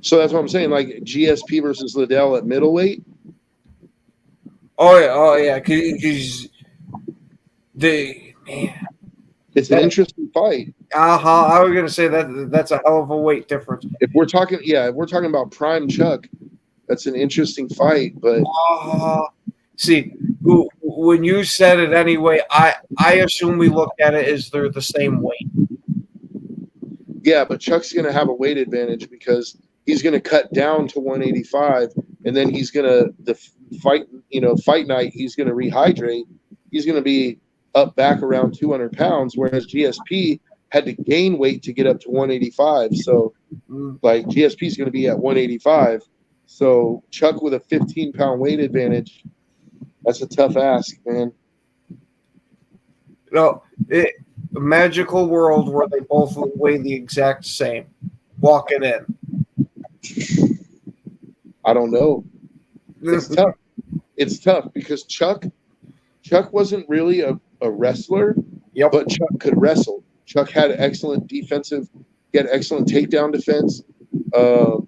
So that's what I'm saying. Like GSP versus Liddell at middleweight. Oh yeah. Because It's an interesting fight. I was gonna say that's a hell of a weight difference. If we're talking about prime Chuck, that's an interesting fight. But See, when you said it anyway, I assume we looked at it as they're the same weight. yeah, but Chuck's going to have a weight advantage because he's going to cut down to 185, and then he's going to fight night. He's going to rehydrate. He's going to be up back around 200 pounds, whereas GSP had to gain weight to get up to 185. So, like, GSP is going to be at 185. So Chuck with a 15-pound weight advantage, that's a tough ask, man. No, a magical world where they both weigh the exact same. Walking in. I don't know. It's tough. It's tough because Chuck wasn't really a wrestler, but Chuck could wrestle. Chuck had excellent takedown defense.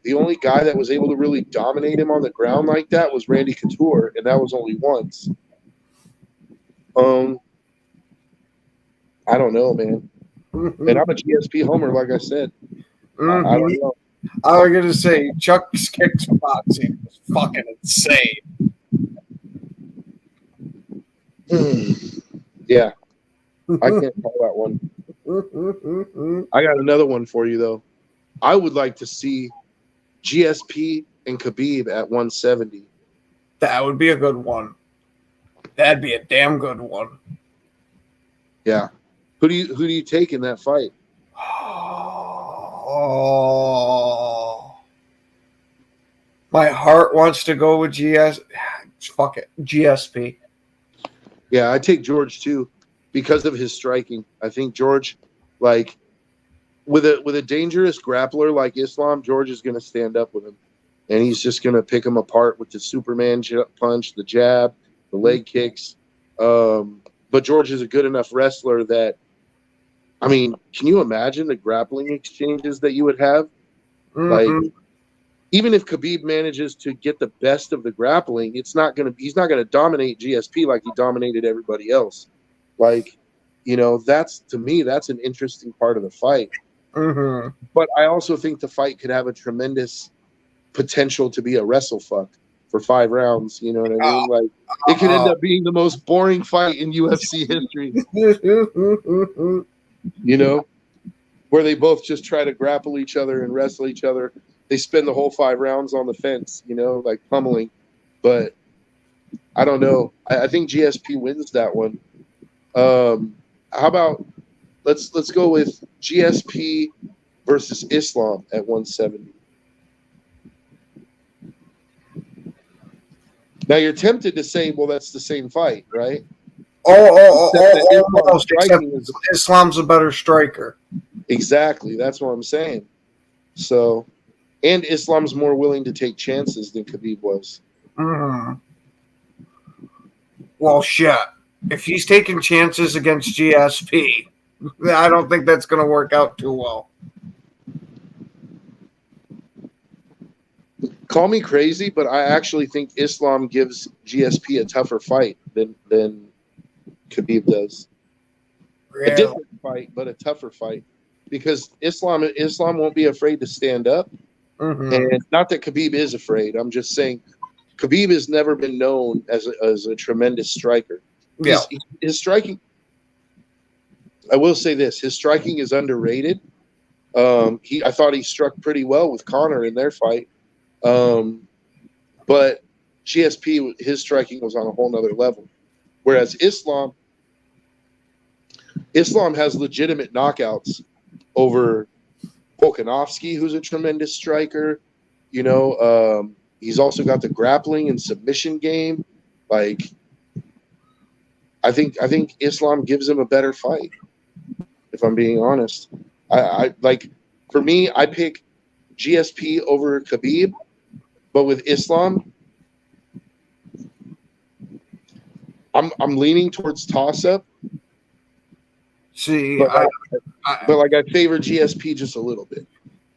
The only guy that was able to really dominate him on the ground like that was Randy Couture, and that was only once. I don't know, man. And I'm a GSP homer, like I said. I don't know. I was gonna say Chuck's kickboxing was fucking insane. Yeah, I can't call that one. I got another one for you though. I would like to see GSP and Khabib at 170. That would be a good one. That'd be a damn good one. Yeah. Who do you take in that fight? Oh, my heart wants to go with GSP. Yeah, I take George too because of his striking. I think George, like, with a dangerous grappler like Islam, George is going to stand up with him, and he's just going to pick him apart with the Superman punch, the jab, the leg kicks. But George is a good enough wrestler that, I mean, can you imagine the grappling exchanges that you would have? Like, even if Khabib manages to get the best of the grappling, he's not gonna dominate GSP like he dominated everybody else. Like, to me, that's an interesting part of the fight. But I also think the fight could have a tremendous potential to be a wrestle fuck for 5 rounds. You know what I mean? Like, it could end up being the most boring fight in UFC history. Where they both just try to grapple each other and wrestle each other. They spend the whole 5 rounds on the fence, like pummeling. But I don't know. I think GSP wins that one. How about let's go with GSP versus Islam at 170. Now you're tempted to say, well, that's the same fight, right? Islam's a better striker. Exactly. That's what I'm saying. So, and Islam's more willing to take chances than Khabib was. Well, shit. If he's taking chances against GSP, I don't think that's going to work out too well. Call me crazy, but I actually think Islam gives GSP a tougher fight than Khabib does. Really? A different fight, but a tougher fight. Because Islam won't be afraid to stand up. And not that Khabib is afraid. I'm just saying Khabib has never been known as a tremendous striker. Yeah. His striking, I will say this, his striking is underrated. I thought he struck pretty well with Conor in their fight. But GSP, his striking was on a whole nother level. Whereas Islam has legitimate knockouts over Volkanovski, who's a tremendous striker. He's also got the grappling and submission game. Like, I think Islam gives him a better fight, if I'm being honest. I for me, I pick GSP over Khabib, but with Islam, I'm leaning towards toss-up. See, but I favor GSP just a little bit.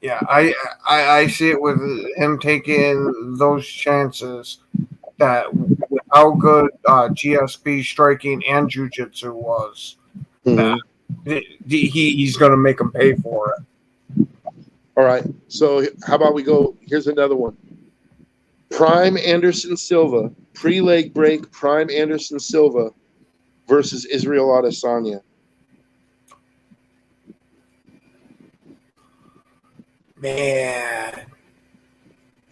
Yeah, I see it with him taking those chances that how good GSP striking and jiu-jitsu was. Mhm. He's going to make him pay for it. All right. So how about we go? Here's another one. Prime Anderson Silva, pre-leg break, Prime Anderson Silva versus Israel Adesanya. Man,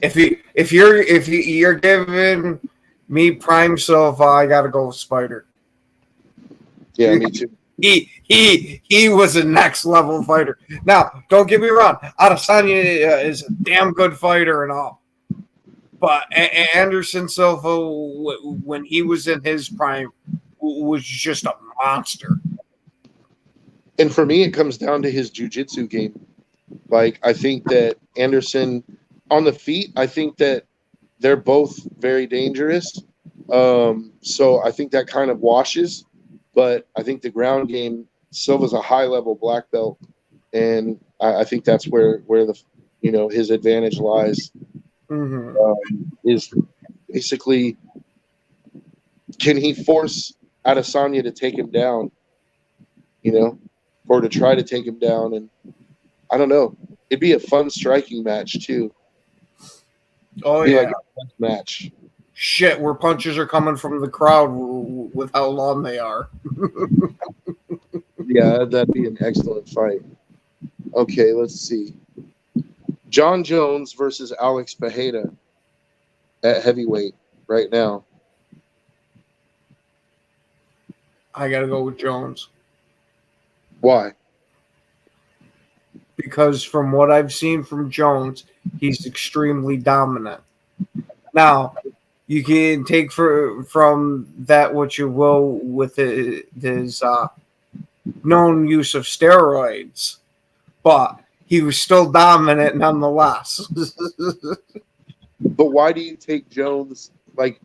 if you're giving me Prime Silva, I got to go with Spider. Yeah, me too. He was a next level fighter. Now, don't get me wrong, Adesanya is a damn good fighter and all. But Anderson Silva, when he was in his prime, was just a monster. And for me, it comes down to his jiu-jitsu game. Like, I think that Anderson, on the feet, I think that they're both very dangerous. So I think that kind of washes. But I think the ground game, Silva's a high-level black belt, and I think that's where the his advantage lies. Is basically, can he force Adesanya to take him down, or to try to take him down? And I don't know. It'd be a fun striking match too. Oh, It'd be yeah. like a fun match. Shit, where punches are coming from the crowd with how long they are. Yeah, that'd be an excellent fight. Okay, let's see. John Jones versus Alex Pereira at heavyweight right now. I got to go with Jones. Why? Because from what I've seen from Jones, he's extremely dominant. Now, you can take from that what you will with his known use of steroids, but he was still dominant nonetheless. But why do you take Jones? Like,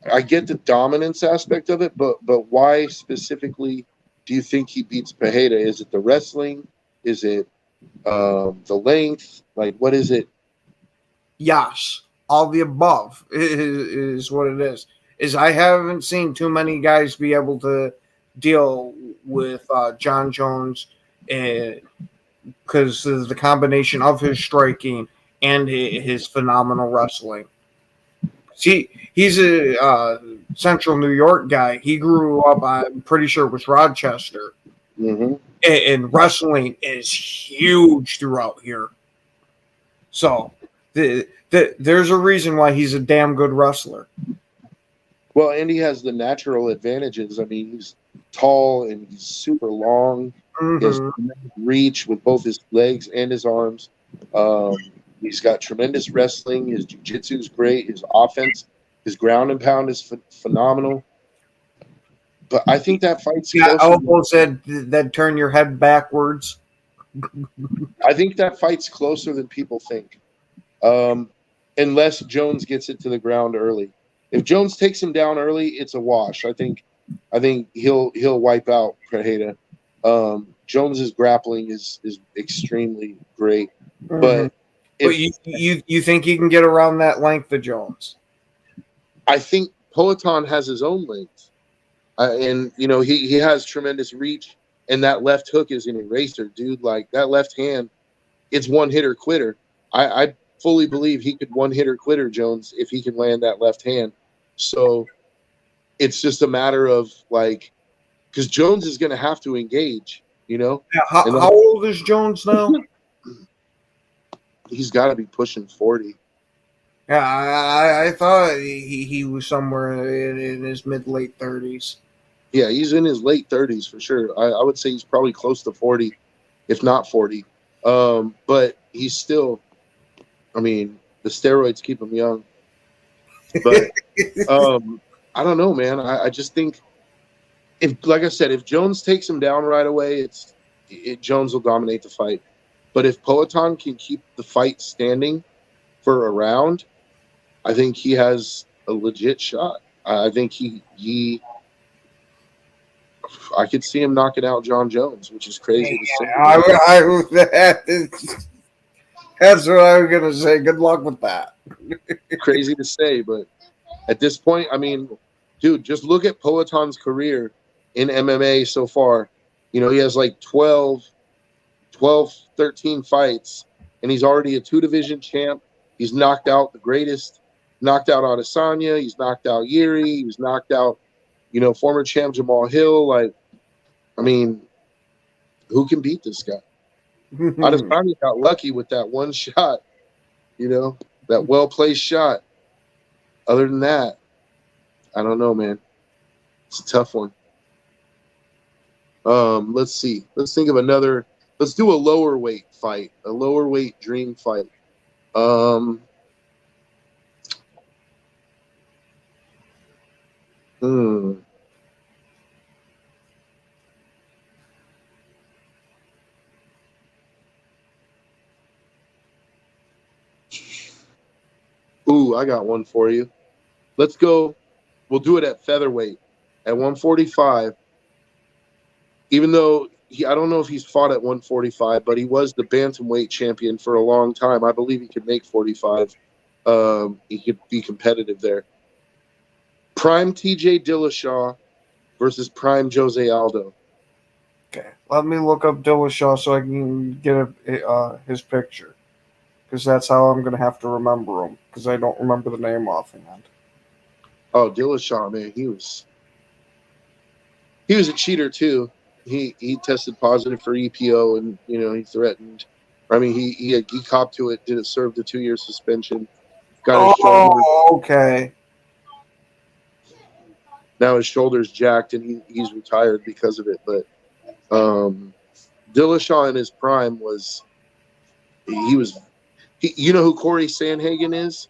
I get the dominance aspect of it, but why specifically do you think he beats Pereira? Is it the wrestling? Is it the length? Like, what is it? Yes, all the above is what it is. Is I haven't seen too many guys be able to deal with John Jones because of the combination of his striking and his phenomenal wrestling. See, he's a Central New York guy. He grew up, I'm pretty sure it was Rochester. Mm-hmm. And wrestling is huge throughout here. So there's a reason why he's a damn good wrestler. Well, and he has the natural advantages. I mean, he's tall and he's super long. He has tremendous reach with both his legs and his arms. He's got tremendous wrestling. His jiu-jitsu is great. His offense, his ground and pound is phenomenal. But I think that fight's closer. Elbows that turn your head backwards. I think that fight's closer than people think. Unless Jones gets it to the ground early. If Jones takes him down early, it's a wash. I think he'll wipe out Pereira. Jones's grappling is extremely great, but you think he can get around that length of Jones? I think Poatan has his own length, and he has tremendous reach, and that left hook is an eraser, dude. Like that left hand, it's one hitter quitter. I fully believe he could one hitter quitter Jones if he can land that left hand. So it's just a matter of like, because Jones is going to have to engage, Yeah, how old is Jones now? He's got to be pushing 40. Yeah, I thought he was somewhere in his mid-late 30s. Yeah, he's in his late 30s for sure. I would say he's probably close to 40, if not 40. But he's still, I mean, the steroids keep him young. But I don't know, man. I just think, like I said, if Jones takes him down right away, Jones will dominate the fight. But if Poatan can keep the fight standing for a round, I think he has a legit shot. I think I could see him knocking out John Jones, which is crazy to say. That's what I was going to say. Good luck with that. Crazy to say, but At this point, I mean, dude, just look at Poaton's career in MMA so far. You know, he has like 13 fights, and he's already a 2 division champ. He's knocked out the greatest, knocked out Adesanya. He's knocked out Yuri. He's knocked out, you know, former champ Jamal Hill. Like, I mean, who can beat this guy? Adesanya got lucky with that one shot, you know, that well-placed shot. Other than that, I don't know, man. It's a tough one. Let's see. Let's think of another. Let's do a lower weight fight, a lower weight dream fight. Ooh, I got one for you. Let's go. We'll do it at featherweight at 145. Even though I don't know if he's fought at 145, but he was the bantamweight champion for a long time. I believe he could make 45. He could be competitive there. Prime TJ Dillashaw versus Prime Jose Aldo. Okay, let me look up Dillashaw so I can get his picture, because that's how I'm going to have to remember him, because I don't remember the name offhand. Oh, Dillashaw, man, he was a cheater too. He tested positive for EPO, and you know he threatened. I mean, he copped to it. Didn't serve the 2-year suspension. Got his shoulder. Okay. Now his shoulder's jacked, and he's retired because of it. But Dillashaw in his prime was you know who Corey Sandhagen is?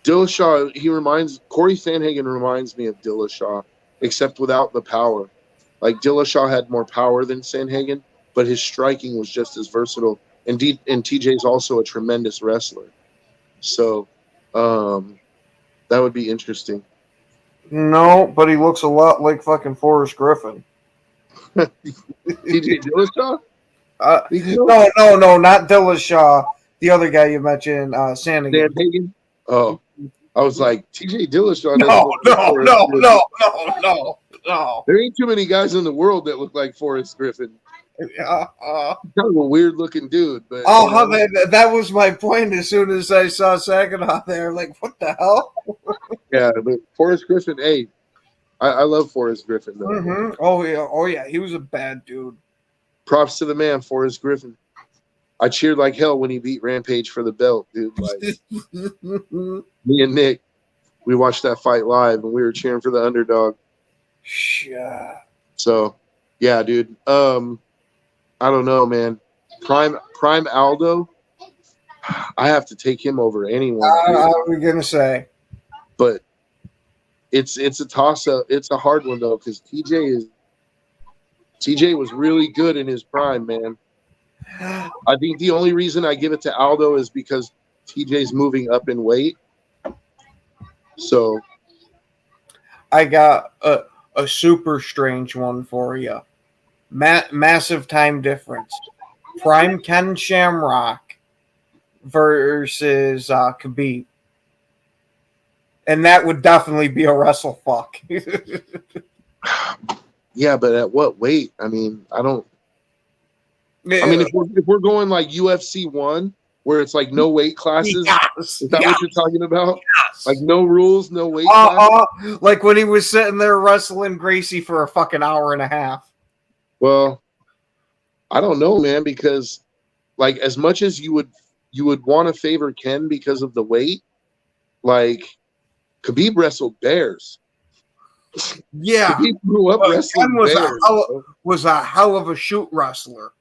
Dillashaw, Corey Sandhagen reminds me of Dillashaw, except without the power. Like Dillashaw had more power than Sandhagen, but his striking was just as versatile. And TJ's also a tremendous wrestler. So that would be interesting. No, but he looks a lot like fucking Forrest Griffin. TJ Dillashaw? No, not Dillashaw. The other guy you mentioned, Sandhagen. Sandhagen? Oh, I was like, TJ Dillashaw. No. There ain't too many guys in the world that look like Forrest Griffin. Kind of a weird looking dude, but that was my point. As soon as I saw Saginaw there, like, what the hell? Yeah, but Forrest Griffin. Hey, I love Forrest Griffin though. Mm-hmm. Oh yeah, he was a bad dude. Props to the man, Forrest Griffin. I cheered like hell when he beat Rampage for the belt, dude. Like, me and Nick, we watched that fight live, and we were cheering for the underdog. Yeah. So, yeah, dude. I don't know, man. Prime Aldo. I have to take him over anyone. I was gonna say, but it's a toss up. It's a hard one though, because TJ was really good in his prime, man. I think the only reason I give it to Aldo is because TJ's moving up in weight. So I got a super strange one for you. Massive time difference. Prime Ken Shamrock versus Khabib. And that would definitely be a wrestle fuck. Yeah, but at what weight? I mean, I don't. I mean, if we're going like UFC 1, where it's like no weight classes, is that what you're talking about? Yes. Like no rules, no weight classes? Like when he was sitting there wrestling Gracie for a fucking hour and a half. Well, I don't know, man, because like as much as you would want to favor Ken because of the weight, like Khabib wrestled bears. Yeah, Khabib grew up wrestling Ken was a hell of a shoot wrestler.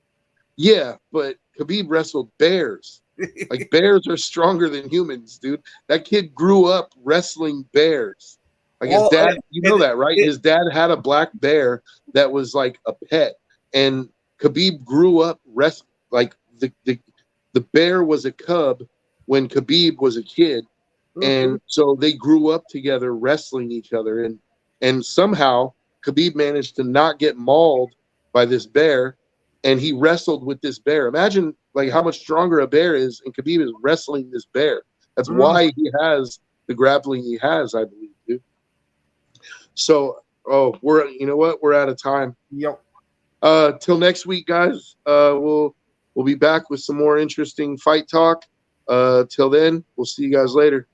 Yeah, but Khabib wrestled bears. Like bears are stronger than humans, dude. That kid grew up wrestling bears. Like his dad, you know that, right? His dad had a black bear that was like a pet, and Khabib grew up like the bear was a cub when Khabib was a kid, and so they grew up together wrestling each other, and somehow Khabib managed to not get mauled by this bear, and he wrestled with this bear. Imagine like how much stronger a bear is, and Khabib is wrestling this bear. That's Mm. why he has the grappling he has, I believe, dude. So, you know what? We're out of time. Yep. Till next week, guys. We'll be back with some more interesting fight talk. Till then, we'll see you guys later.